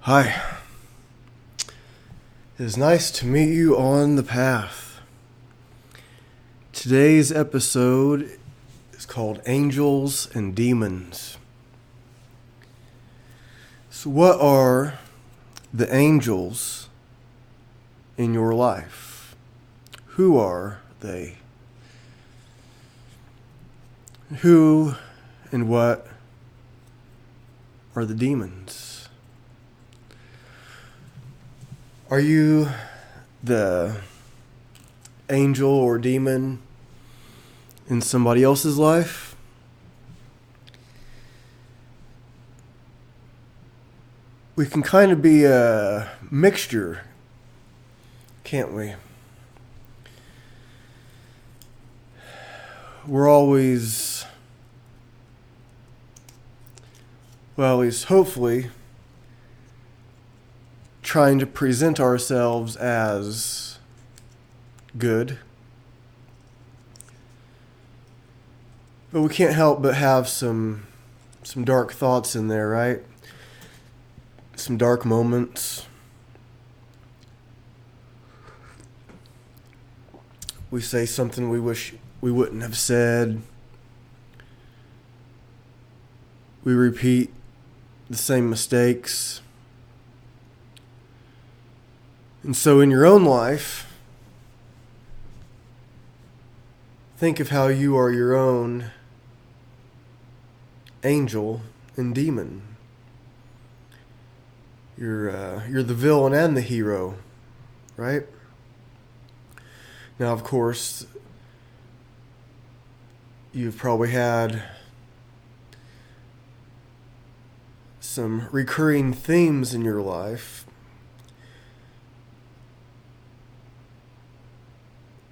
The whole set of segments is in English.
Hi. It is nice to meet you on the path. Today's episode is called Angels and Demons. So what are the angels in your life? Who are they? Who and what are the demons? Are you the angel or demon in somebody else's life? We can kind of be a mixture, can't we? We're always, well, at least hopefully, trying to present ourselves as good. But we can't help but have some dark thoughts in there, right? Some dark moments. We say something we wish we wouldn't have said. We repeat the same mistakes. And so in your own life, think of how you are your own angel and demon. You're the villain and the hero, right? Now, of course, you've probably had some recurring themes in your life.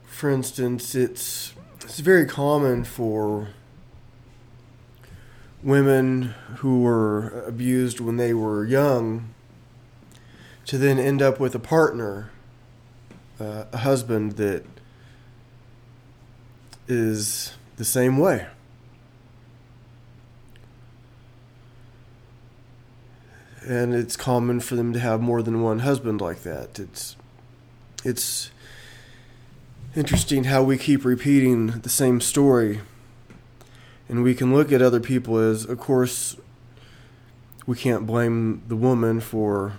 For instance, it's very common for women who were abused when they were young to then end up with a partner, a husband that is the same way. And it's common for them to have more than one husband like that. It's interesting how we keep repeating the same story. And we can look at other people as, of course, we can't blame the woman for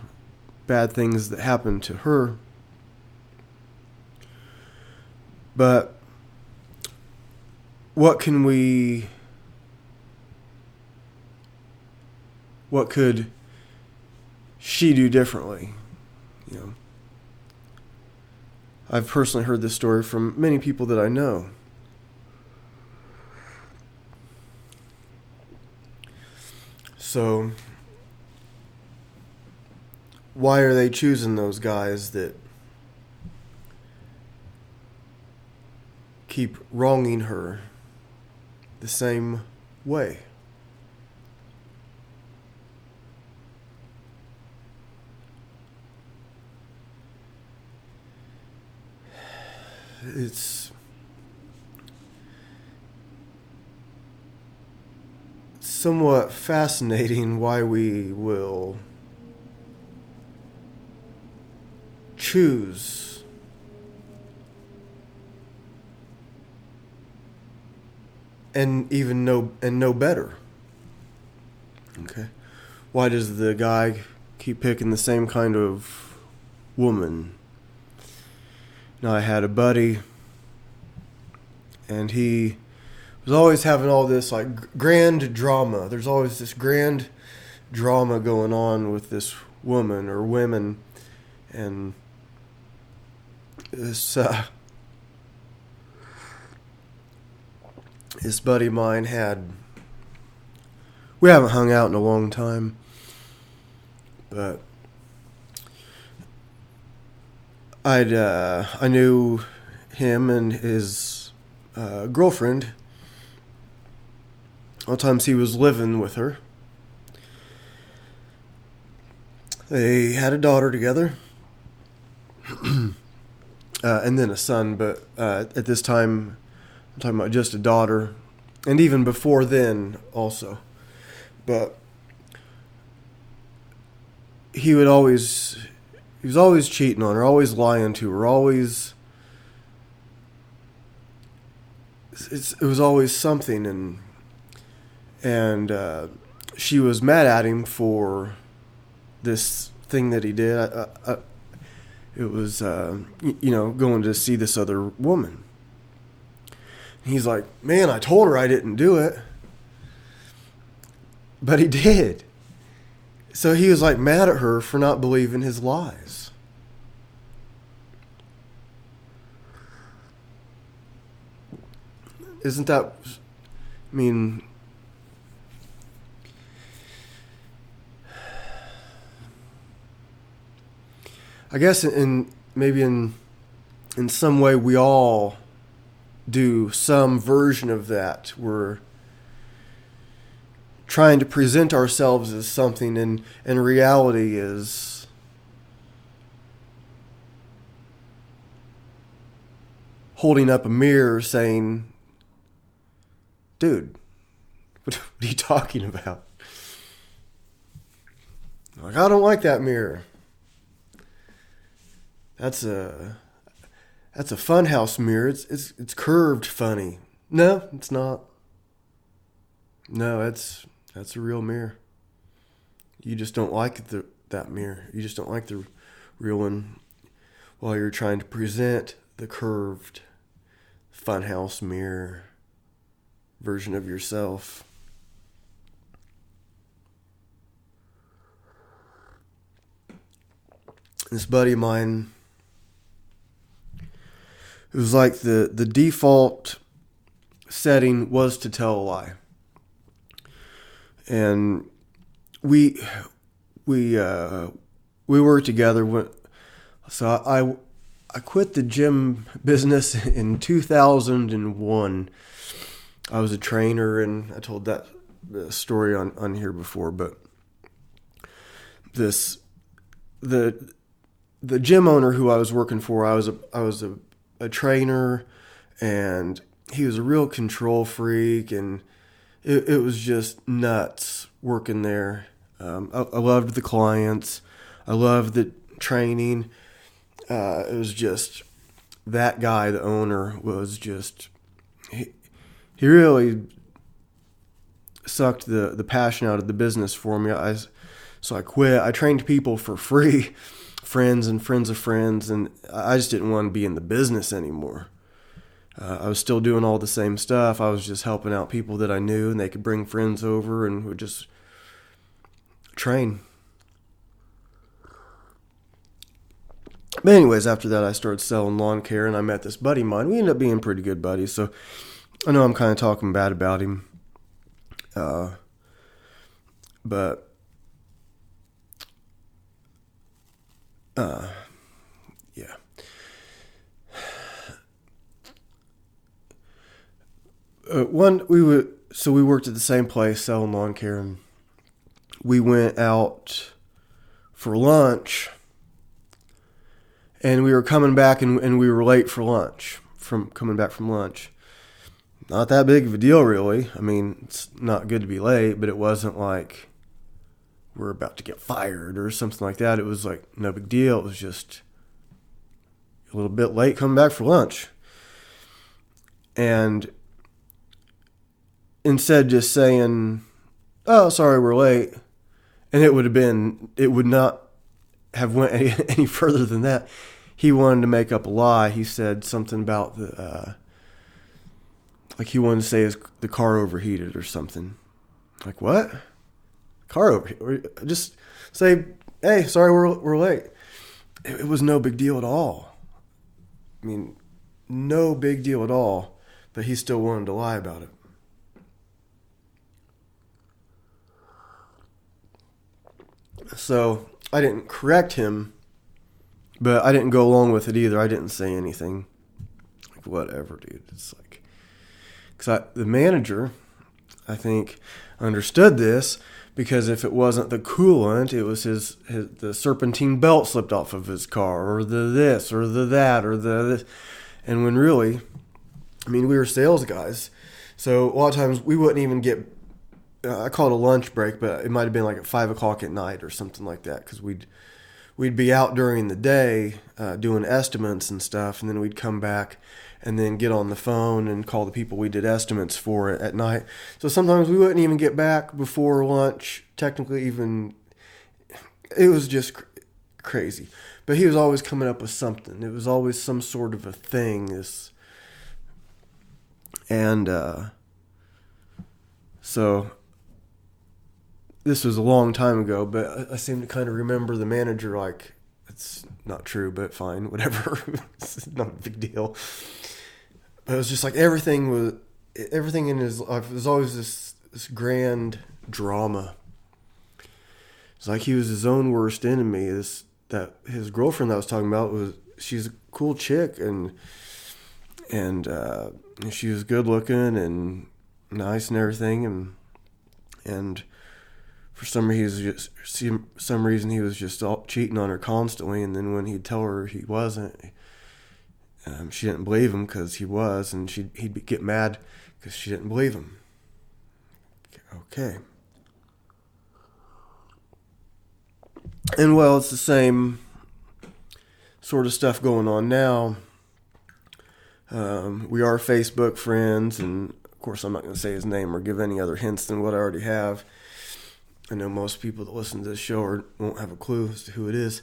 bad things that happen to her. But what could she do differently? You know, I've personally heard this story from many people that I know. So, why are they choosing those guys that keep wronging her the same way? It's somewhat fascinating why we will choose and know better. Okay. Why does the guy keep picking the same kind of woman? Now, I had a buddy, and he was always having all this like grand drama. There's always this grand drama going on with this woman or women, and this buddy of mine we haven't hung out in a long time, but I knew him and his girlfriend. All times he was living with her. They had a daughter together, and then a son. But at this time, I'm talking about just a daughter, and even before then, also. But he would always, he was always cheating on her, always lying to her, always, it was always something. And she was mad at him for this thing that he did. It was, going to see this other woman. He's like, man, I told her I didn't do it. But he did. So he was like mad at her for not believing his lies. Isn't that, I mean, I guess maybe in some way we all do some version of that. We're trying to present ourselves as something, and reality is holding up a mirror saying, dude, what are you talking about? Like, I don't like that mirror. That's a funhouse mirror. It's curved funny. No, it's not. No, that's a real mirror. You just don't like that mirror. You just don't like the real one while you're trying to present the curved funhouse mirror version of yourself. This buddy of mine, it was like the default setting was to tell a lie. And we worked together. So I quit the gym business in 2001. I was a trainer, and I told that story on here before. But the gym owner who I was working for, I was a trainer, and he was a real control freak, and it was just nuts working there. I loved the clients. I loved the training. It was just, that guy, the owner, was just, he really sucked the passion out of the business for me. So I quit. I trained people for free, friends and friends of friends, and I just didn't want to be in the business anymore. I was still doing all the same stuff. I was just helping out people that I knew, and they could bring friends over and would just train. But anyways, after that, I started selling lawn care, and I met this buddy of mine. We ended up being pretty good buddies, so I know I'm kind of talking bad about him. But yeah. We worked at the same place selling lawn care, and we went out for lunch, and we were coming back, and we were late for lunch, coming back from lunch. Not that big of a deal, really. I mean, it's not good to be late, but it wasn't like we're about to get fired or something like that. It was like no big deal. It was just a little bit late coming back for lunch. And instead of just saying, oh, sorry, we're late, and it would not have went any further than that. He wanted to make up a lie. He said something about like he wanted to say the car overheated or something. Like, what? Car overheated? Just say, hey, sorry, we're late. It was no big deal at all. I mean, no big deal at all. But he still wanted to lie about it. So I didn't correct him, but I didn't go along with it either. I didn't say anything. Like, whatever, dude. It's like, because the manager, I think, understood this, because if it wasn't the coolant, it was the serpentine belt slipped off of his car, or the this, or the that, or the this. And when really, I mean, we were sales guys, so a lot of times we wouldn't even get I call it a lunch break, but it might have been like at 5 o'clock at night or something like that, because we'd be out during the day doing estimates and stuff, and then we'd come back and then get on the phone and call the people we did estimates for at night. So sometimes we wouldn't even get back before lunch, technically even. It was just crazy. But he was always coming up with something. It was always some sort of a thing. So this was a long time ago, but I seem to kind of remember the manager like, it's not true, but fine, whatever. It's not a big deal. But it was just like everything in his life was always this grand drama. It's like he was his own worst enemy. That his girlfriend that I was talking about she's a cool chick, and she was good looking and nice and everything, and for some reason he was just all cheating on her constantly, and then when he'd tell her he wasn't, she didn't believe him because he was, and he'd get mad because she didn't believe him. Okay. And well, it's the same sort of stuff going on now. We are Facebook friends, and of course I'm not going to say his name or give any other hints than what I already have. I know most people that listen to this show won't have a clue as to who it is.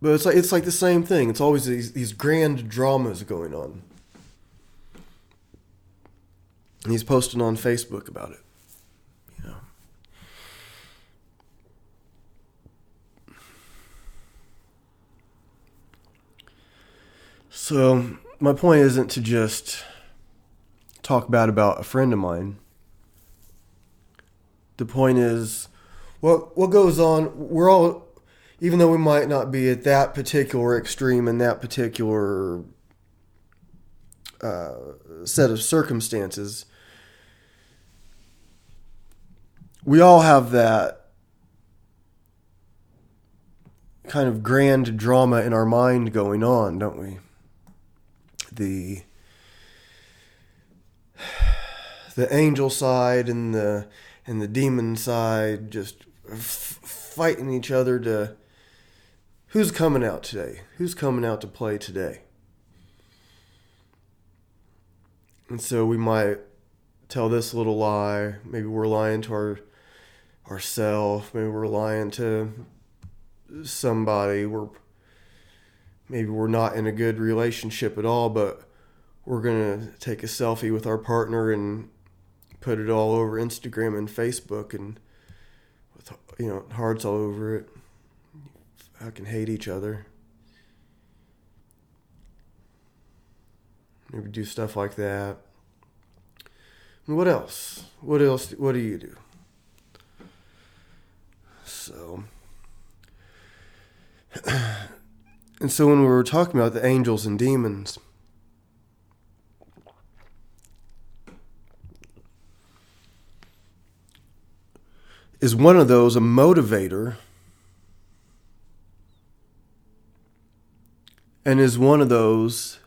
But it's like the same thing. It's always these grand dramas going on. And he's posting on Facebook about it. You know. So my point isn't to just talk bad about a friend of mine. The point is, what goes on, we're all, even though we might not be at that particular extreme in that particular set of circumstances, we all have that kind of grand drama in our mind going on, don't we? The angel side and the demon side just fighting each other to who's coming out today, who's coming out to play today. And so we might tell this little lie. Maybe we're lying to ourselves. Maybe we're lying to somebody. Maybe we're not in a good relationship at all, but we're going to take a selfie with our partner and put it all over Instagram and Facebook, and with hearts all over it. I can hate each other. Maybe do stuff like that. And what else? What do you do? So, and so when we were talking about the angels and demons, is one of those a motivator, and is one of those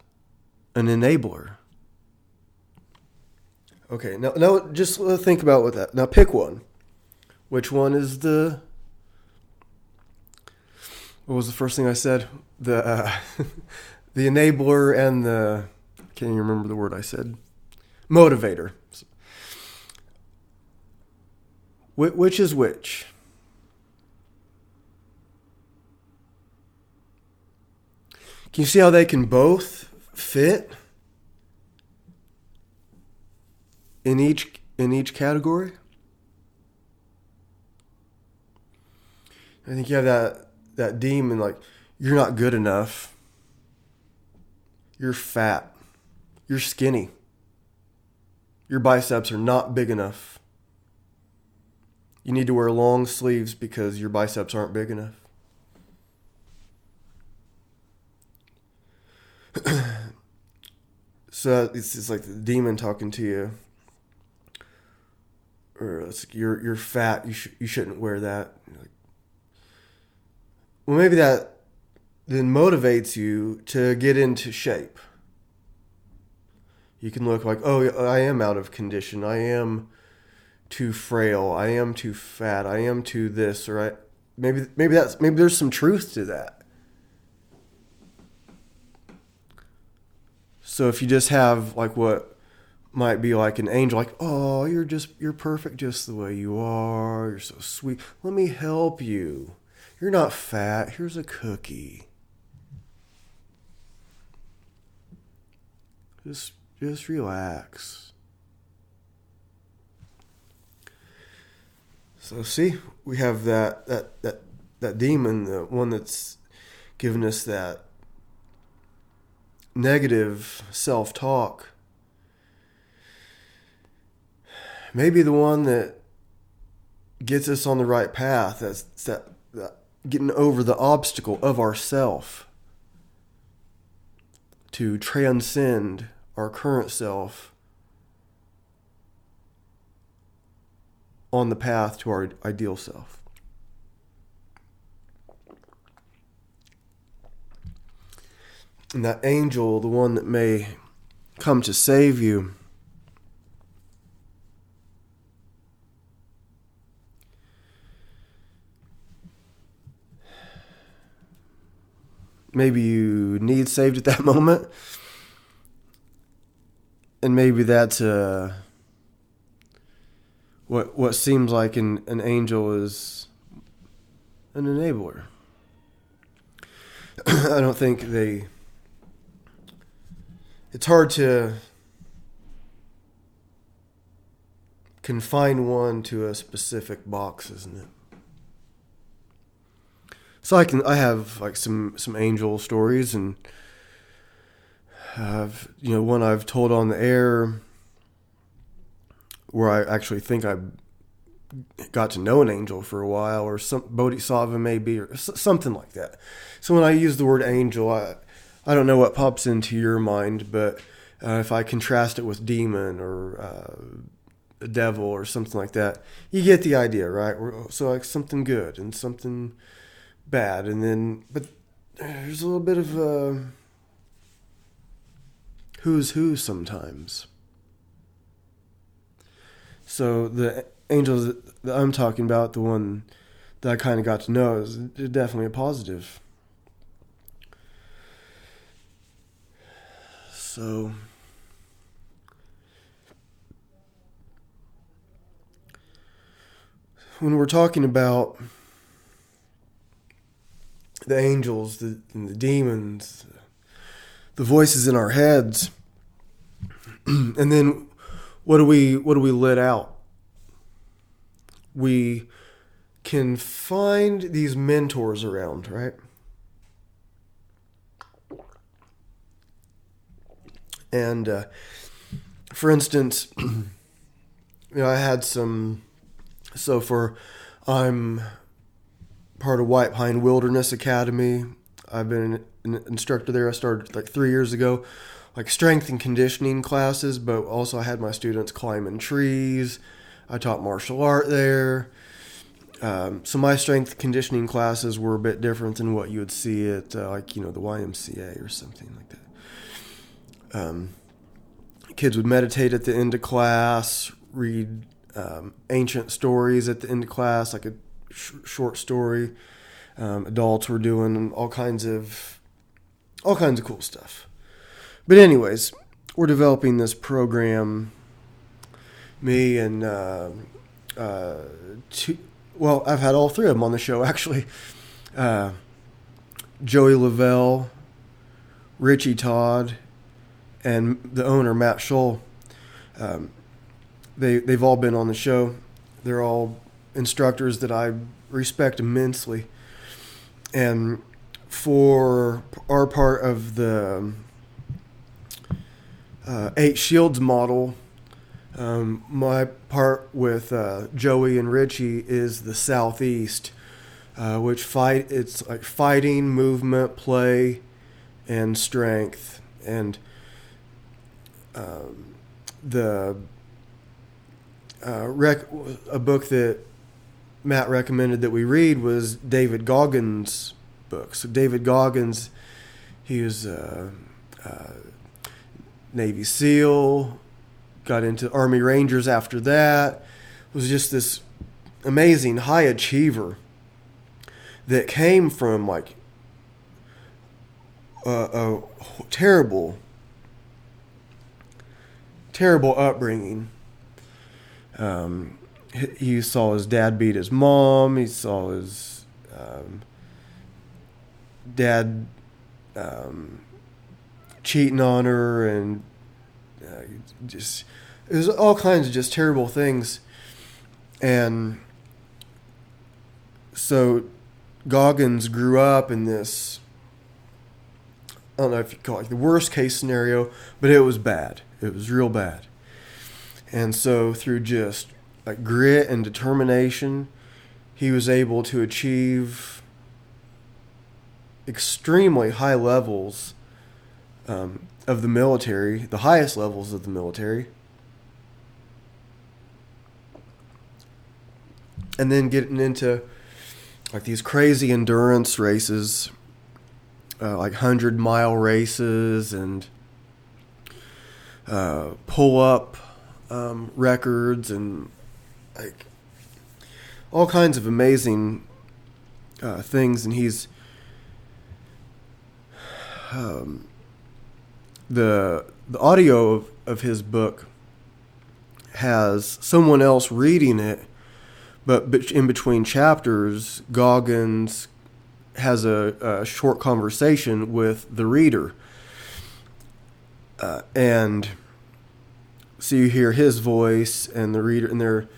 an enabler? Okay, now just think about what that. Now pick one. Which one is what was the first thing I said? The the enabler and I can't even remember the word I said. Motivator. Which is which? Can you see how they can both fit in each category? I think you have that demon, like, you're not good enough. You're fat. You're skinny. Your biceps are not big enough. You need to wear long sleeves because your biceps aren't big enough. So it's like the demon talking to you. Or it's like, you're fat. You shouldn't wear that. Like, well, maybe that then motivates you to get into shape. You can look like, oh, I am out of condition. I am too frail. I am too fat. I am too this, or maybe there's some truth to that. So if you just have like what might be like an angel, like, oh, you're perfect just the way you are. You're so sweet. Let me help you. You're not fat. Here's a cookie. Just relax. So see, we have that demon, the one that's given us that negative self-talk. Maybe the one that gets us on the right path. That's that getting over the obstacle of ourself to transcend our current self on the path to our ideal self. And that angel, the one that may come to save you, maybe you need saved at that moment. And maybe that's what seems like an angel is an enabler. I don't think it's hard to confine one to a specific box, isn't it? So I have like some angel stories, and one I've told on the air where I actually think I got to know an angel for a while, or some bodhisattva maybe, or something like that. So when I use the word angel, I don't know what pops into your mind, but if I contrast it with demon or a devil or something like that, you get the idea, right? So like something good and something bad, but there's a little bit of who's who sometimes. So the angels that I'm talking about, the one that I kind of got to know, is definitely a positive. So when we're talking about the angels and the demons, the voices in our heads, and then what do we let out? We can find these mentors around, right? And for instance, I had some. I'm part of White Pine Wilderness Academy. I've been an instructor there. I started like 3 years ago, like strength and conditioning classes, but also I had my students climbing trees. I taught martial art there. So my strength conditioning classes were a bit different than what you would see at the YMCA or something like that. Kids would meditate at the end of class, read ancient stories at the end of class, like a short story. Adults were doing all kinds of cool stuff. But anyways, we're developing this program. Me and I've had all three of them on the show actually. Joey Lavelle, Richie Todd, and the owner Matt Scholl. They've all been on the show. They're all instructors that I respect immensely. And for our part of the 8 Shields model, my part with Joey and Richie is the Southeast, it's like fighting, movement, play, and strength. And a book that Matt recommended that we read was David Goggins' book. So David Goggins, he was Navy SEAL, got into Army Rangers after that, was just this amazing high achiever that came from like a terrible upbringing. He saw his dad beat his mom. He saw his dad cheating on her, and just it was all kinds of just terrible things. And so Goggins grew up in this, I don't know if you call it like the worst case scenario, but it was bad. It was real bad. And so through just like grit and determination, he was able to achieve extremely high levels of the military, the highest levels of the military. And then getting into like these crazy endurance races, like 100-mile races and pull-up records, and like all kinds of amazing things. And he's the audio of his book has someone else reading it, but in between chapters, Goggins has a short conversation with the reader. And so you hear his voice and the reader, and they're,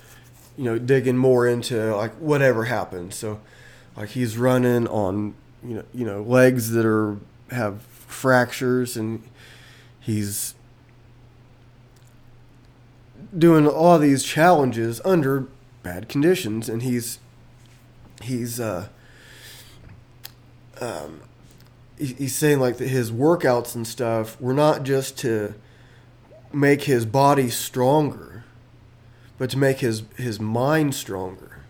digging more into like whatever happened. So like he's running on, legs that have fractures, and he's doing all these challenges under bad conditions, and he's saying like that his workouts and stuff were not just to make his body stronger, but to make his mind stronger.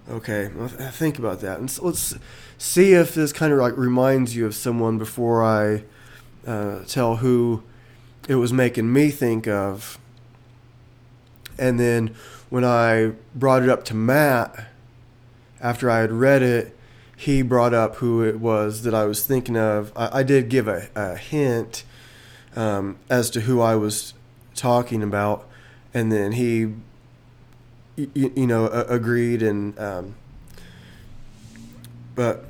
Okay, well, think about that, and so let's see if this kind of like reminds you of someone before I tell who it was making me think of. And then when I brought it up to Matt, after I had read it, he brought up who it was that I was thinking of. I did give a hint as to who I was talking about, and then he, agreed. And but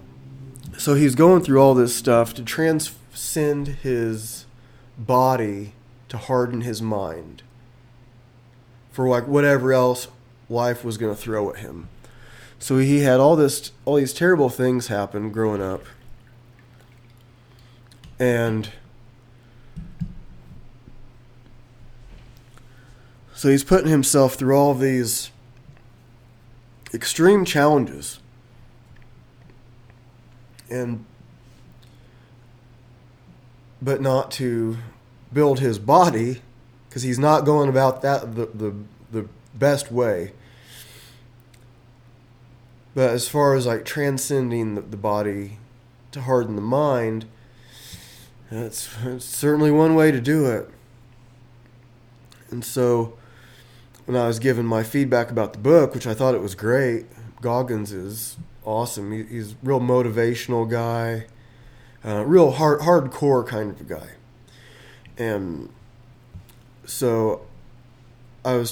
so he's going through all this stuff to transcend his body to harden his mind for like whatever else life was going to throw at him. So he had all these terrible things happen growing up. And so he's putting himself through all these extreme challenges. But not to build his body, because he's not going about that the best way. But as far as like transcending the body to harden the mind, it's certainly one way to do it. And so when I was given my feedback about the book, which I thought it was great, Goggins is awesome. He's a real motivational guy, real hardcore kind of a guy. And so I was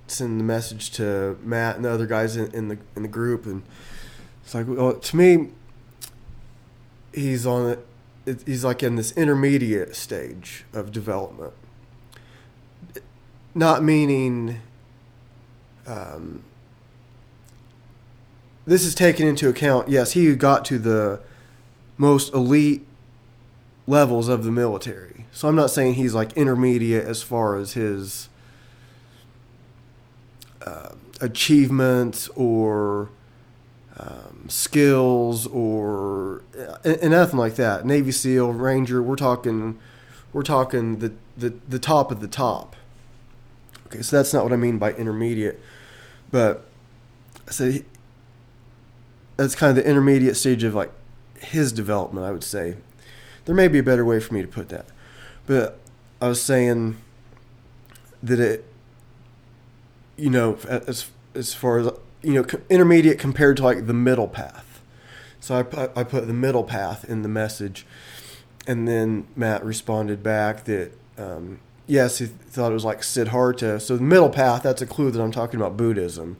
sending the message to Matt and the other guys in the group, and it's like, well, to me, he's like in this intermediate stage of development. Not meaning, this is taken into account. Yes, he got to the most elite levels of the military. So I'm not saying he's like intermediate as far as his achievements or skills or and nothing like that. Navy SEAL, Ranger, we're talking the top of the top. Okay, so that's not what I mean by intermediate, but so that's kind of the intermediate stage of like his development, I would say. There may be a better way for me to put that. But I was saying that it, as far as, intermediate compared to like the middle path. So I put the middle path in the message. And then Matt responded back that, yes, he thought it was like Siddhartha. So the middle path, that's a clue that I'm talking about Buddhism.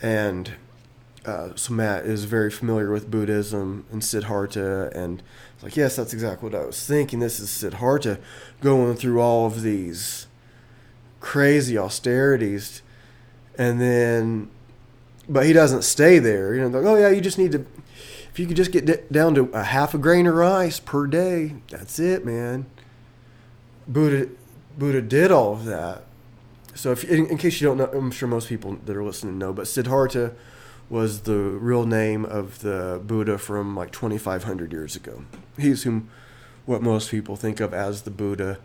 And so Matt is very familiar with Buddhism and Siddhartha. And it's like, yes, that's exactly what I was thinking. This is Siddhartha going through all of these crazy austerities. And then, but he doesn't stay there. Like, oh, yeah, you just need to, if you could just get down to a half a grain of rice per day, that's it, man. Buddha did all of that. So if in case you don't know, I'm sure most people that are listening know, but Siddhartha was the real name of the Buddha from like 2,500 years ago. He's what most people think of as the Buddha.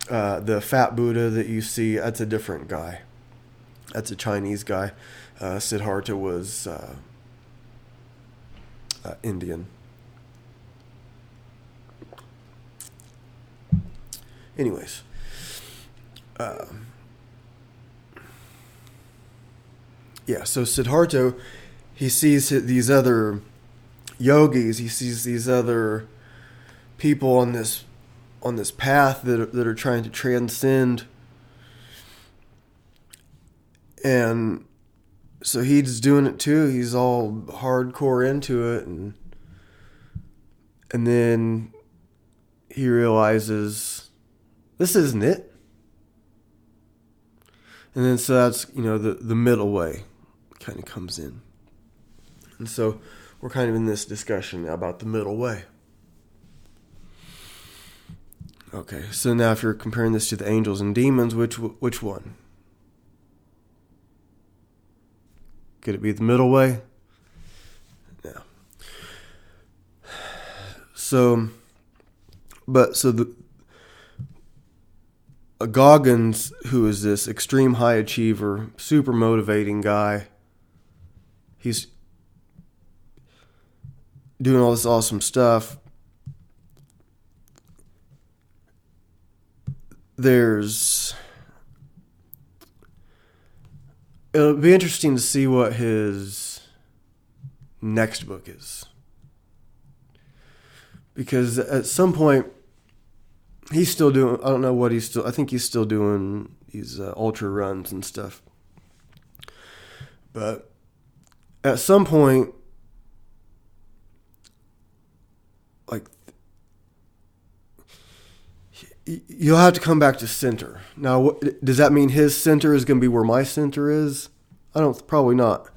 The fat Buddha that you see, that's a different guy. That's a Chinese guy. Siddhartha was Indian. Anyways, so Siddhartha, he sees these other yogis, he sees these other people on this path that are trying to transcend, and so he's doing it too. He's all hardcore into it, and then he realizes this isn't it. And then so that's, the middle way kind of comes in. And so we're kind of in this discussion now about the middle way. Okay, so now if you're comparing this to the angels and demons, which one? Could it be the middle way? No. So Goggins, who is this extreme high achiever, super motivating guy, he's doing all this awesome stuff. It'll be interesting to see what his next book is. Because at some point, he's still doing, I don't know what I think he's still doing these ultra runs and stuff. But at some point, like, you'll have to come back to center. Now, does that mean his center is going to be where my center is? Probably not.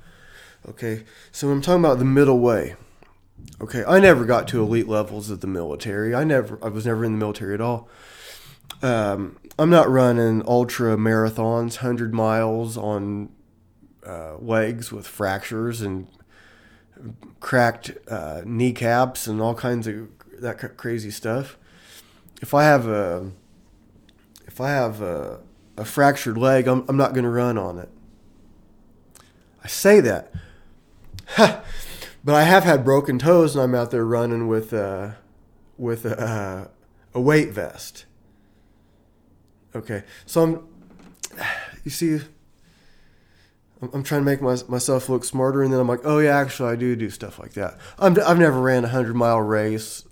Okay, so I'm talking about the middle way. Okay, I never got to elite levels of the military. I was never in the military at all. I'm not running ultra marathons, 100 miles on legs with fractures and cracked kneecaps and all kinds of that crazy stuff. If I have a fractured leg, I'm not going to run on it. I say that, but I have had broken toes, and I'm out there running with a weight vest. Okay, so I'm trying to make myself look smarter, and then I'm like, oh yeah, actually I do stuff like that. I've never ran a 100-mile race.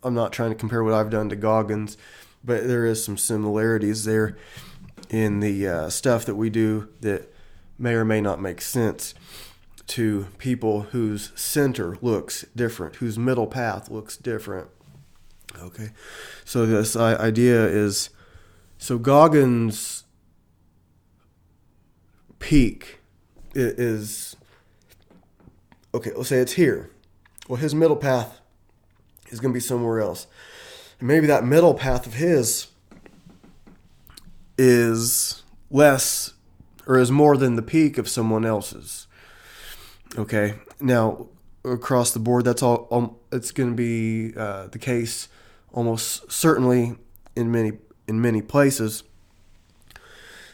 I'm not trying to compare what I've done to Goggins, but there is some similarities there in the stuff that we do that may or may not make sense to people whose center looks different, whose middle path looks different. Okay, so this idea is, so Goggins' peak is, okay, let's say it's here. Well, his middle path is going to be somewhere else. And maybe that middle path of his is less or is more than the peak of someone else's. Okay, now across the board, that's all. It's going to be the case almost certainly in many places.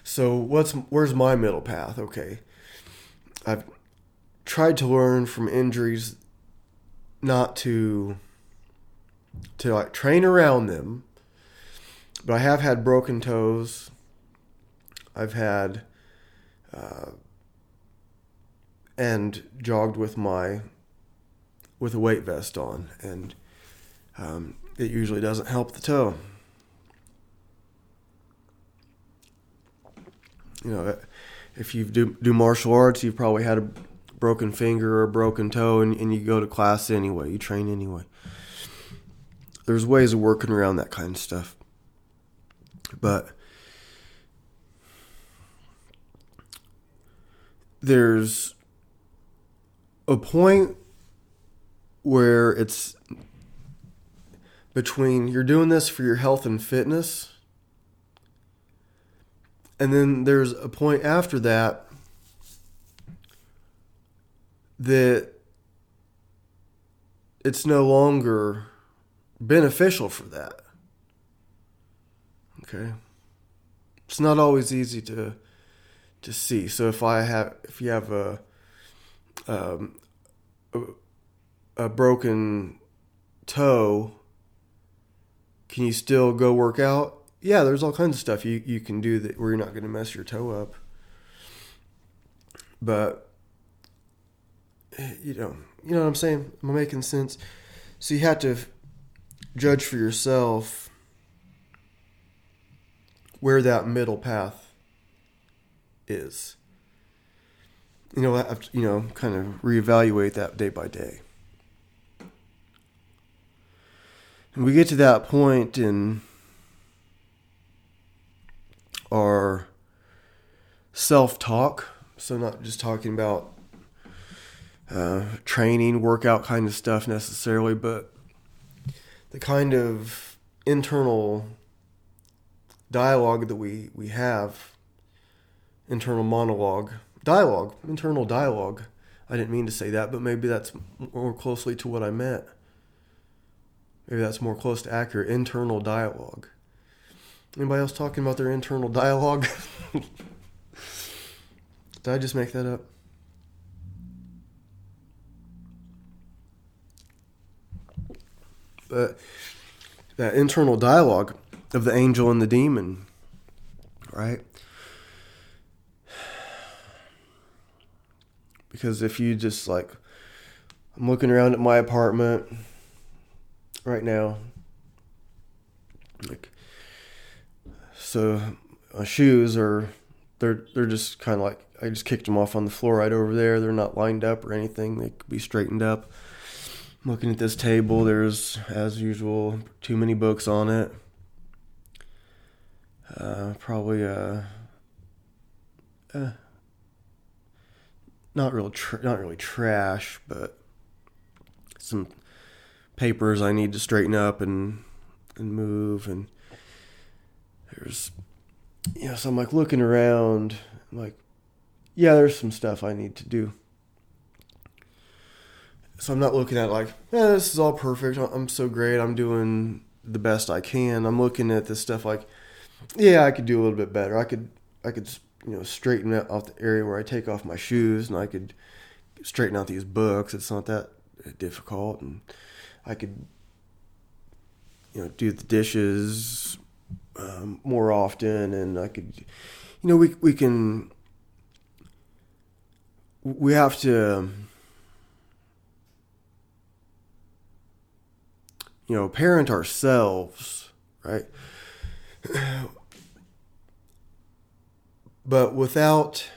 So where's my middle path? Okay, I've tried to learn from injuries not to to like train around them. But I have had broken toes. I've had and jogged with a weight vest on, and it usually doesn't help the toe. You know, if you do martial arts, you've probably had a broken finger or a broken toe, and you go to class anyway. You train anyway. There's ways of working around that kind of stuff. But there's a point where it's between you're doing this for your health and fitness, and then there's a point after that it's no longer beneficial for that. Okay? It's not always easy to see. So if you have a broken toe, can you still go work out? Yeah, there's all kinds of stuff you can do that where you're not going to mess your toe up. But you know what I'm saying? Am I making sense? So you have to judge for yourself where that middle path is. Kind of reevaluate that day by day. And we get to that point in our self-talk. So not just talking about training, workout kind of stuff necessarily, but the kind of internal dialogue that we have, internal dialogue. I didn't mean to say that, but maybe that's more closely to what I meant. Maybe that's more close to accurate, internal dialogue. Anybody else talking about their internal dialogue? Did I just make that up? But that internal dialogue of the angel and the demon, right? Because if you just I'm looking around at my apartment right now, so my shoes they're just kind of I just kicked them off on the floor right over there. They're not lined up or anything. They could be straightened up. I'm looking at this table. There's, as usual, too many books on it. Probably not really trash, but some papers I need to straighten up and move. And there's, so I'm looking around. I'm yeah, there's some stuff I need to do. So I'm not looking at this is all perfect. I'm so great. I'm doing the best I can. I'm looking at this stuff yeah, I could do a little bit better. I could straighten out the area where I take off my shoes, and I could straighten out these books. It's not that difficult, and I could do the dishes more often, and I could we have to parent ourselves, right? But without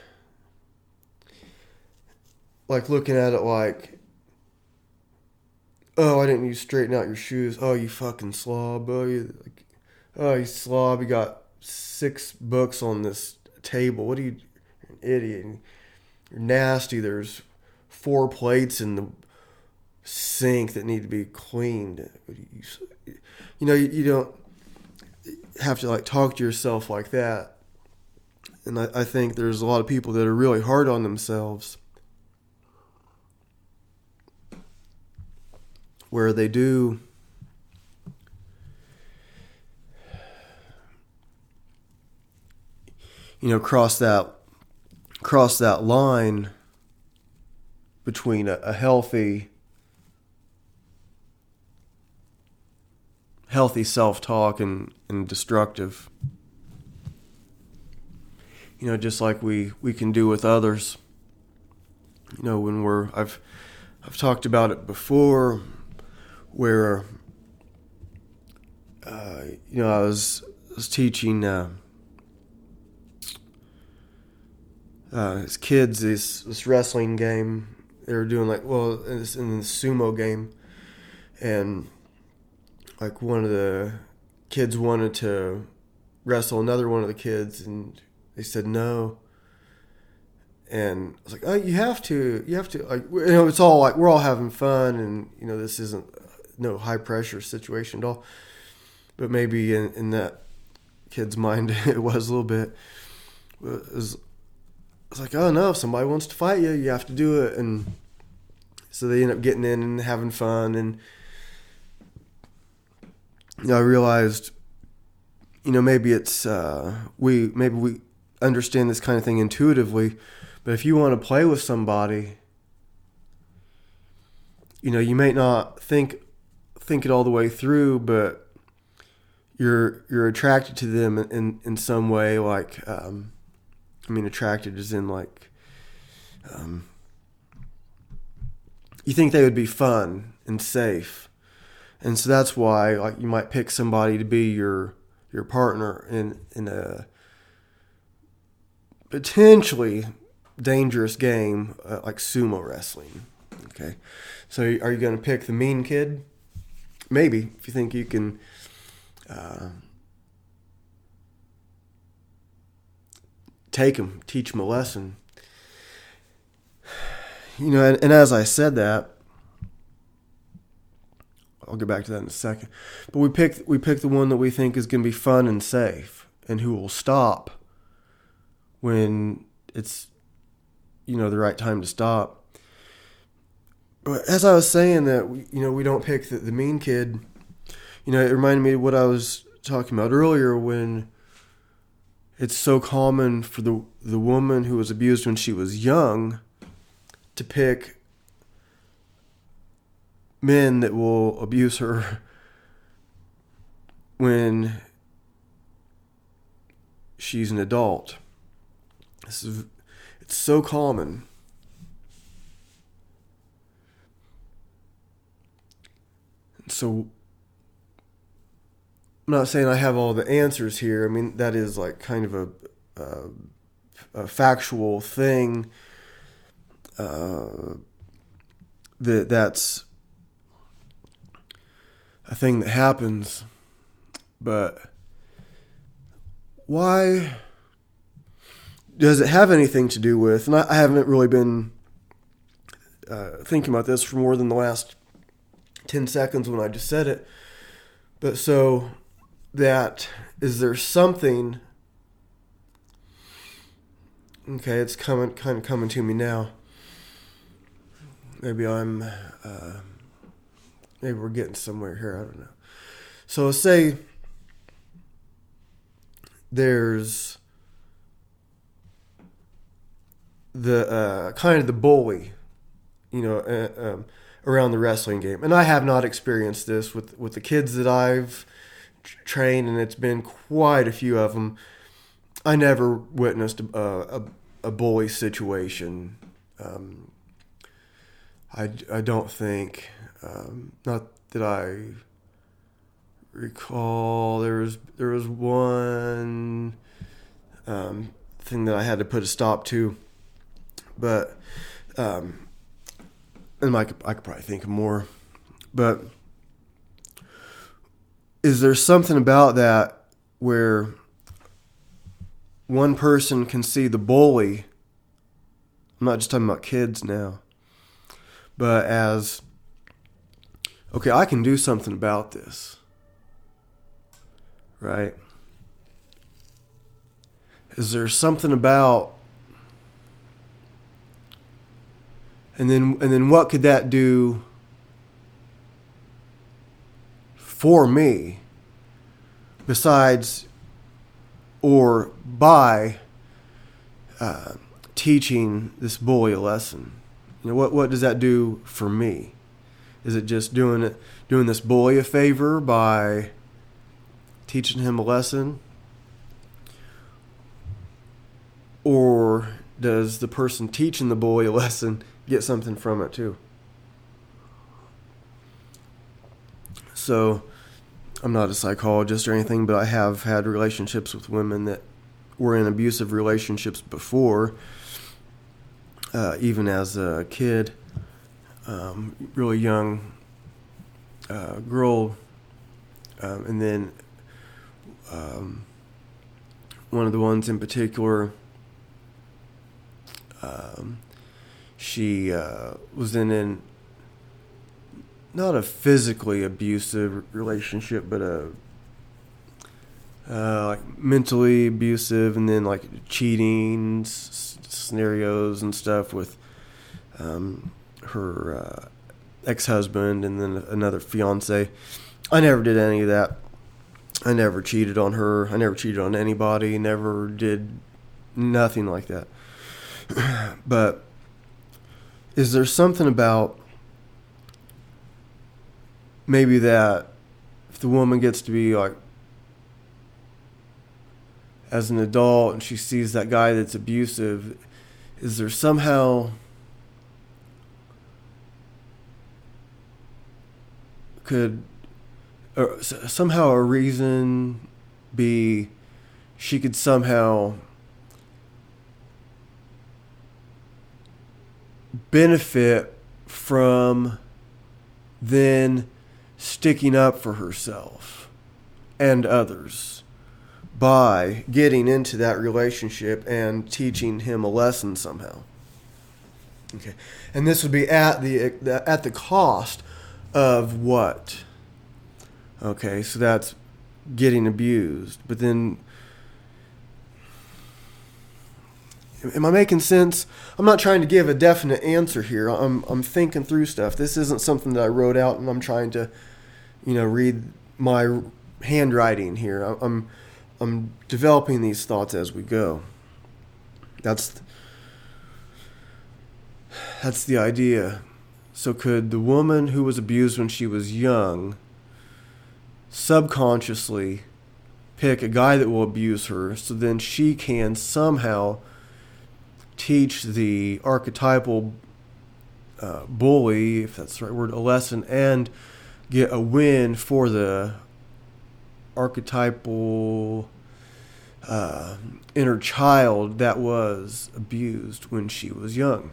looking at it oh, why didn't you straighten out your shoes? Oh, you fucking slob. Oh, you slob. You got 6 books on this table. What are you, you're an idiot. You're nasty. There's 4 plates in the sink that need to be cleaned. You don't have to talk to yourself like that. And I think there's a lot of people that are really hard on themselves, where they do cross that line between a healthy healthy self-talk and destructive. Just like we can do with others. When I've talked about it before, where I was teaching his kids this wrestling game. They were doing in the sumo game, and one of the kids wanted to wrestle another one of the kids, and they said no. And I was like, oh, you have to, it's all we're all having fun, and this isn't no high pressure situation at all. But maybe in that kid's mind, it was a little bit. It's like, oh no, if somebody wants to fight you, you have to do it. And so they end up getting in and having fun. And I realized, maybe it's we understand this kind of thing intuitively, but if you want to play with somebody, you may not think it all the way through, but you're attracted to them in some way. Attracted as in you think they would be fun and safe, and so that's why you might pick somebody to be your partner in a potentially dangerous game like sumo wrestling. Okay, so are you going to pick the mean kid? Maybe, if you think you can take him, teach him a lesson. And as I said that, I'll get back to that in a second. But we pick the one that we think is going to be fun and safe, and who will stop when it's the right time to stop. But as I was saying that we don't pick the mean kid. It reminded me of what I was talking about earlier, when it's so common for the woman who was abused when she was young to pick men that will abuse her when she's an adult. It's so common. So I'm not saying I have all the answers here. That is kind of a factual thing. That's a thing that happens. But why does it have anything to do with, and I haven't really been thinking about this for more than the last 10 seconds when I just said it, but so that, is there something, okay, it's kind of coming to me now. Maybe maybe we're getting somewhere here, I don't know. So say there's the kind of the bully, around the wrestling game. And I have not experienced this with the kids that I've trained, and it's been quite a few of them. I never witnessed a bully situation. I don't think, not that I recall. There was one thing that I had to put a stop to, but and I could probably think of more. But is there something about that where one person can see the bully? I'm not just talking about kids now, but as, okay, I can do something about this, right? Is there something about, and then what could that do for me besides or by teaching this bully a lesson? What does that do for me? Is it just doing this bully a favor by teaching him a lesson, or does the person teaching the boy a lesson get something from it too? So, I'm not a psychologist or anything, but I have had relationships with women that were in abusive relationships before, even as a kid, really young girl, and then one of the ones in particular, she was in not a physically abusive relationship, but a like mentally abusive, and then like cheating scenarios and stuff with her ex-husband and then another fiance. I never did any of that. I never cheated on her. I never cheated on anybody. Never did nothing like that. But is there something about maybe that if the woman gets to be like, as an adult, and she sees that guy that's abusive, is there somehow somehow a reason be she could somehow benefit from then sticking up for herself and others by getting into that relationship and teaching him a lesson somehow? Okay, and this would be at the cost of what? Okay, so that's getting abused. But then, am I making sense? I'm not trying to give a definite answer here. I'm thinking through stuff. This isn't something that I wrote out and I'm trying to, read my handwriting here. I'm developing these thoughts as we go. That's the idea. So could the woman who was abused when she was young subconsciously pick a guy that will abuse her, so then she can somehow teach the archetypal bully, if that's the right word, a lesson, and get a win for the archetypal inner child that was abused when she was young?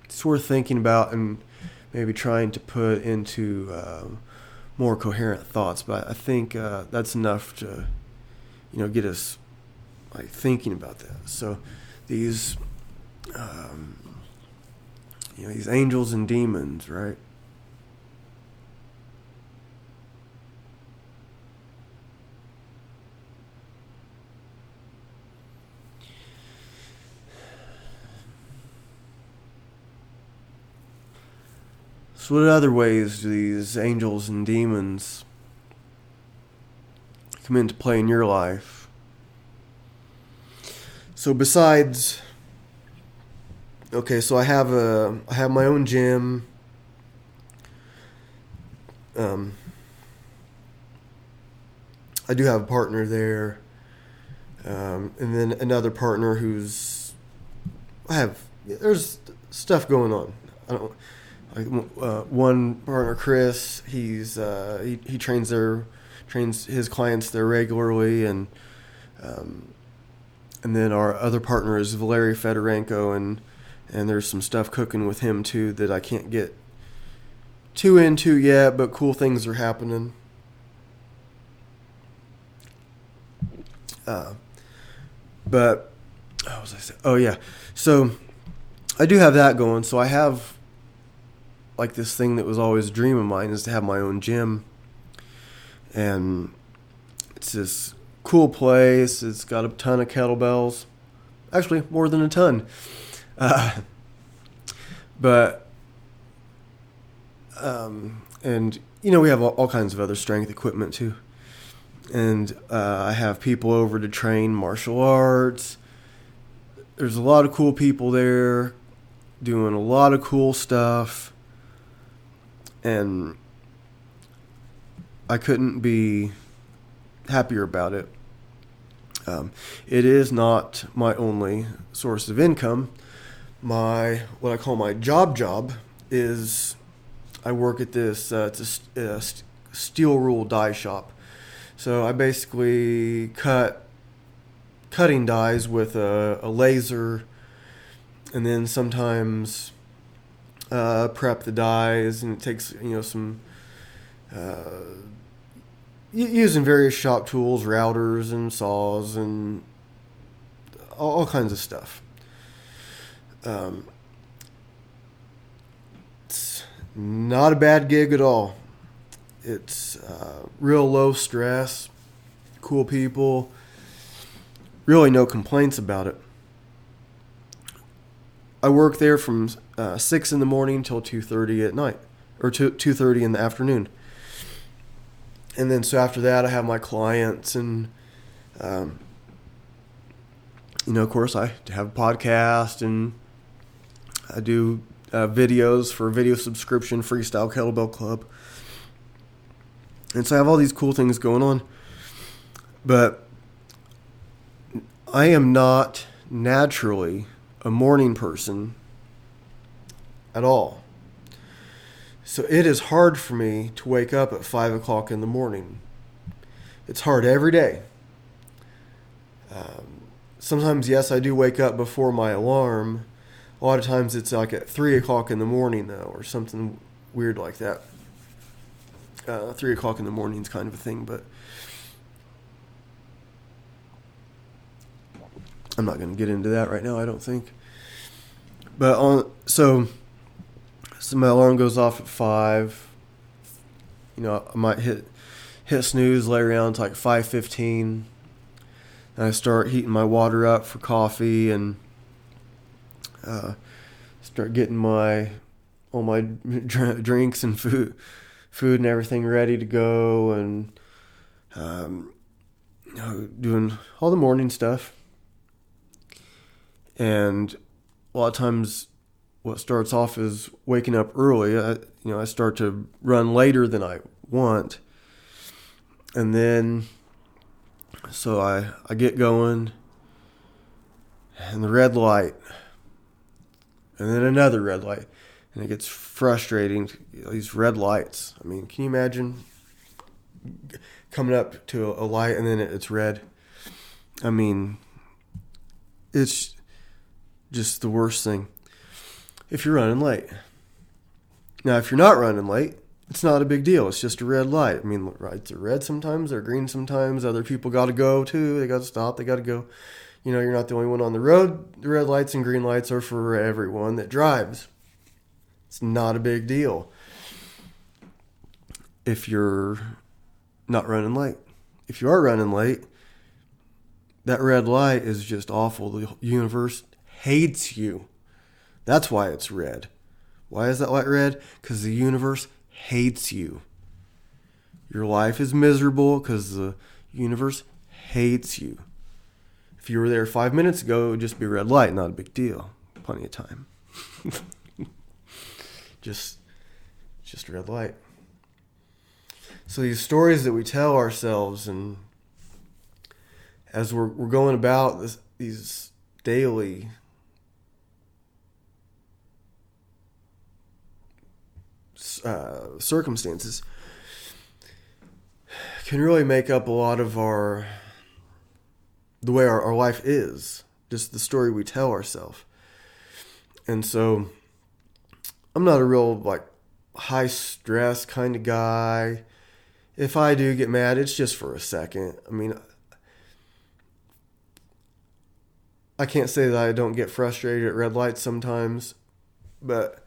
It's worth thinking about and maybe trying to put into more coherent thoughts. But I think that's enough to, get us like thinking about that. So these, these angels and demons, right? So what other ways do these angels and demons come into play in your life? So besides, so I have my own gym. I do have a partner there, and then another partner there's stuff going on. One partner, Chris, he trains his clients there regularly, and then our other partner is Valery Fedorenko, and there's some stuff cooking with him too that I can't get too into yet, but cool things are happening. But what was I saying? Oh yeah, so I do have that going. So I have like this thing that was always a dream of mine, is to have my own gym. And it's this cool place. It's got a ton of kettlebells. Actually, more than a ton. And we have all kinds of other strength equipment too. And I have people over to train martial arts, there's a lot of cool people there doing a lot of cool stuff, and I couldn't be happier about it. It is not my only source of income. What I call my job is I work at this it's a steel rule die shop. So I basically cutting dies with a laser, and then sometimes prep the dies, and it takes some using various shop tools, routers and saws and all kinds of stuff. It's not a bad gig at all. It's real low stress, cool people, really no complaints about it. I work there from 6 in the morning till 2:30 at night, or 2:30 in the afternoon. And then so after that, I have my clients, and of course, I have a podcast, and I do videos for Video Subscription Freestyle Kettlebell Club. And so I have all these cool things going on. But I am not naturally a morning person at all. So it is hard for me to wake up at 5 o'clock in the morning. It's hard every day. Sometimes, yes, I do wake up before my alarm. A lot of times it's like at 3 o'clock in the morning, though, or something weird like that. 3 o'clock in the morning is kind of a thing, but I'm not going to get into that right now, I don't think. But so my alarm goes off at 5. I might hit snooze, lay around to like 5:15. And I start heating my water up for coffee, and start getting all my drinks and food and everything ready to go, and doing all the morning stuff. And a lot of times what starts off is waking up early. I start to run later than I want. And then, so I get going, and the red light, and then another red light. And it gets frustrating, these red lights. I mean, can you imagine coming up to a light and then it's red? I mean, it's just the worst thing if you're running late. Now, if you're not running late, it's not a big deal. It's just a red light. I mean, lights are red sometimes, they're green sometimes. Other people got to go too. They got to stop. They got to go. You're not the only one on the road. The red lights and green lights are for everyone that drives. It's not a big deal if you're not running late. If you are running late, that red light is just awful. The universe hates you. That's why it's red. Why is that light red? Because the universe hates you. Your life is miserable because the universe hates you. If you were there 5 minutes ago, it would just be a red light, not a big deal. Plenty of time. just a red light. So these stories that we tell ourselves, and as we're going about these daily circumstances, can really make up a lot of the way our life is, just the story we tell ourselves. And so I'm not a real high stress kind of guy. If I do get mad, it's just for a second. I mean, I can't say that I don't get frustrated at red lights sometimes, but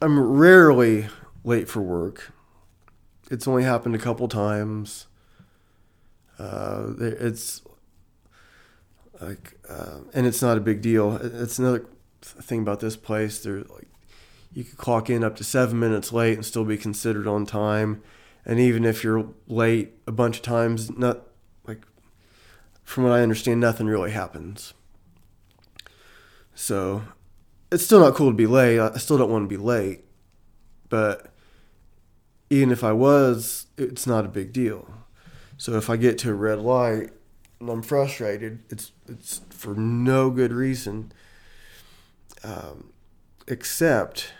I'm rarely late for work. It's only happened a couple times. It's and it's not a big deal. It's another thing about this place. You could clock in up to 7 minutes late and still be considered on time. And even if you're late a bunch of times, from what I understand, nothing really happens. So it's still not cool to be late. I still don't want to be late. But even if I was, it's not a big deal. So if I get to a red light and I'm frustrated, it's for no good reason, except,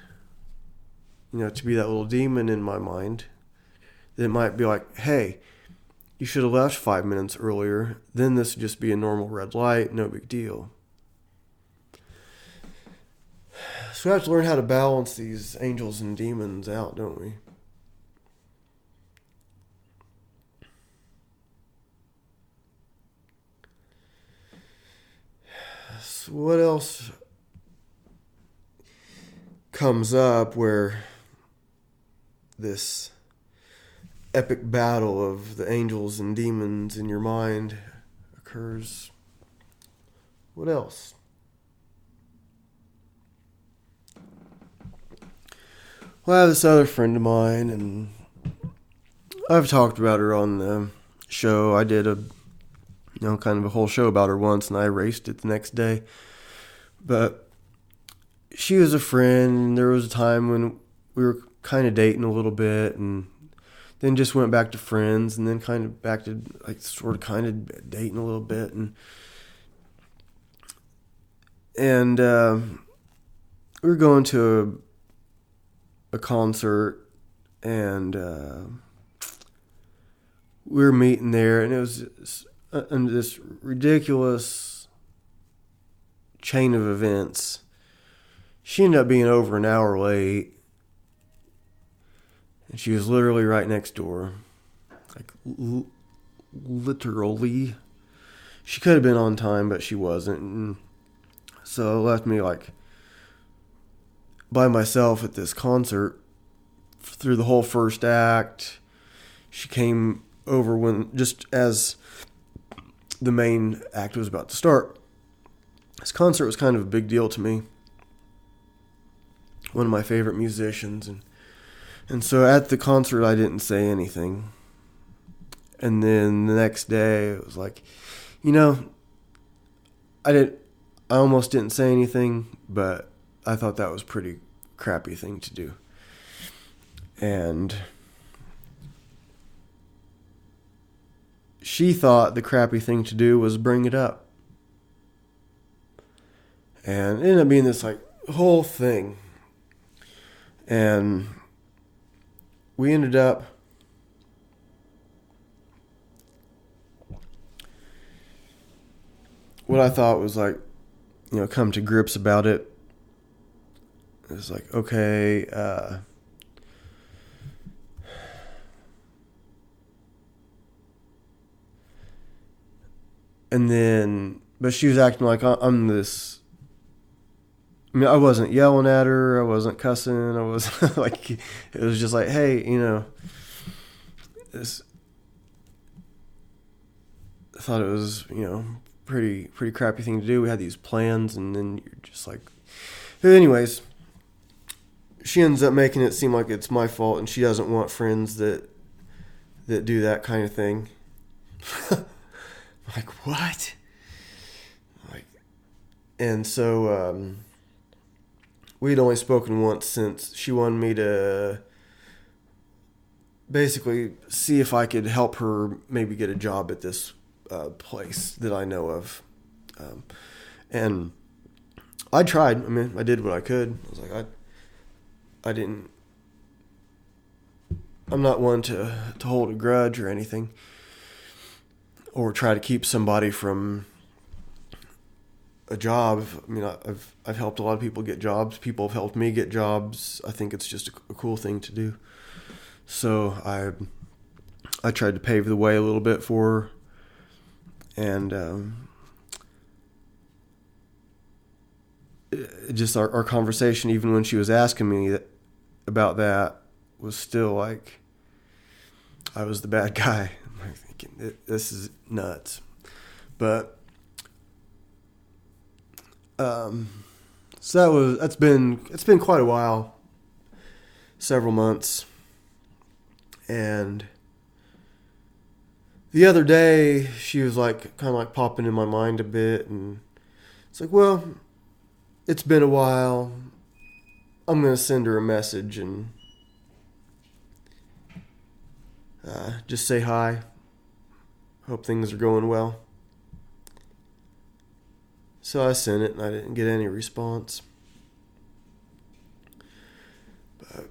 to be that little demon in my mind that might be like, hey, you should have left 5 minutes earlier. Then this would just be a normal red light, no big deal. So we have to learn how to balance these angels and demons out, don't we? So what else comes up where this epic battle of the angels and demons in your mind occurs? What else? Well, I have this other friend of mine, and I've talked about her on the show. I did kind of a whole show about her once, and I erased it the next day. But she was a friend, and there was a time when we were kind of dating a little bit, and then just went back to friends, and then kind of back to kind of dating a little bit, and we were going to a concert, and we were meeting there, and it was this ridiculous chain of events. She ended up being over an hour late, and she was literally right next door. Literally. She could have been on time, but she wasn't. And so it left me by myself at this concert through the whole first act. She came over just as the main act was about to start. This concert was kind of a big deal to me. One of my favorite musicians, and so at the concert I didn't say anything. And then the next day it was like, I almost didn't say anything, but I thought that was a pretty crappy thing to do. And she thought the crappy thing to do was bring it up. And it ended up being this whole thing. And we ended up what I thought was come to grips about it. It was okay, and then, but she was acting like I'm this. I mean, I wasn't yelling at her. I wasn't cussing. I was it was just hey, this. I thought it was, pretty crappy thing to do. We had these plans, and then you're just anyways, she ends up making it seem like it's my fault, and she doesn't want friends that do that kind of thing. What? And so we'd only spoken once since she wanted me to basically see if I could help her maybe get a job at this place that I know of. And I tried. I mean, I did what I could. I was I'm not one to hold a grudge or anything, or try to keep somebody from a job. I mean, I've helped a lot of people get jobs. People have helped me get jobs. I think it's just a cool thing to do. So I tried to pave the way a little bit for her, and just our conversation, even when she was asking me about that, was still I was the bad guy. I'm thinking, this is nuts. But so it's been quite a while, several months, and the other day she was kind of popping in my mind a bit, and it's well, it's been a while. I'm going to send her a message and just say hi. Hope things are going well. So I sent it and I didn't get any response. But,